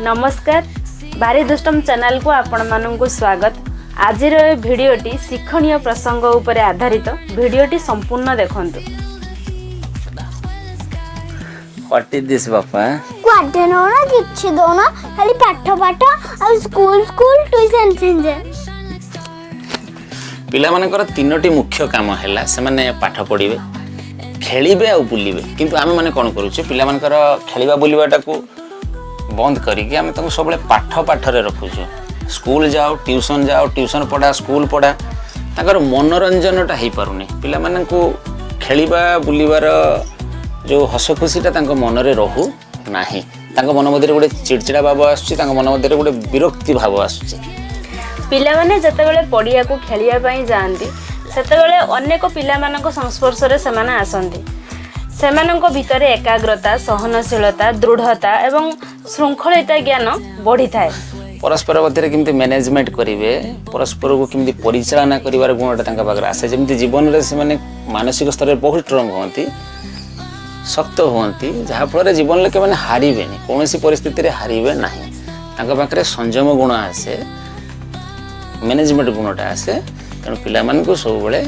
नमस्कार भारीदुष्टम चैनल को आपण मानक स्वागत। आज भिडियोटी शिक्षणीय प्रसंग उपर आधारित भिडियोटी संपूर्ण देखंतु। व्हाट इज दिस बापा? क्वाटे नोना किछि दोना खाली पाठ पाठ आ स्कूल स्कूल ट्यूशन सेंटर। पिला मानकर तीनोटी मुख्य काम हैला से माने पाठ पढिबे खेलिबे आ बुलिबे किंतु आमे माने कोन करूचे पिला मानकर खेलिबा बुलिबाटा को बंद करिके आमे तंग सबले पाठ पाठरे रखुछु। स्कूल जाओ ट्यूशन पढ़ा स्कूल पढ़ा ताकर मनोरंजनटा हेई पारुनी पिला माननको खेलिबा बुलिबार जो हस खुशीटा तांक मनरे रहू नाही तांक मन मध्यरे गोटे चिड़चिड़ा भाव आसुची तांक मन मध्यरे गोटे विरक्ति भाव आसुची। पिला माने जतेबेले पड़िया को खेलिया पई जांती सेतेबेले अनेक पिला मानक संस्पर्श रे सेमाने आसंती। सेमानक भितरे एकाग्रता सहनशीलता दृढ़ता एवं श्रृंखलिता ज्ञान बढ़ी थाए। परस्पर मध्य केमती मैनेजमेंट करेंगे परस्पर को केमती परिचालना करिवार गुणटा तांका पाखरे आसे जेमती जीवन रे से माने मानसिक स्तर रे बहुत स्ट्रांग होंती शक्त होंती जहा फल रे जीवन के माने हारिबेनी कोनोसी परिस्थिति रे हारिबे नाही तांका पाखरे संयम गुण आसे मैनेजमेंट गुणटा आसे। तेणु पिला मानकु सब बेले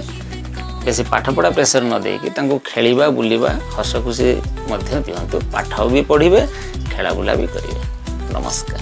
बेसी पाठ पढ़ा प्रेसर न देकी तांको खेलिबा बुलिबा हस खुशी मध्य दियंतु पाठ भी पढ़िबे खेला बुला भी करिवे। नमस्कार।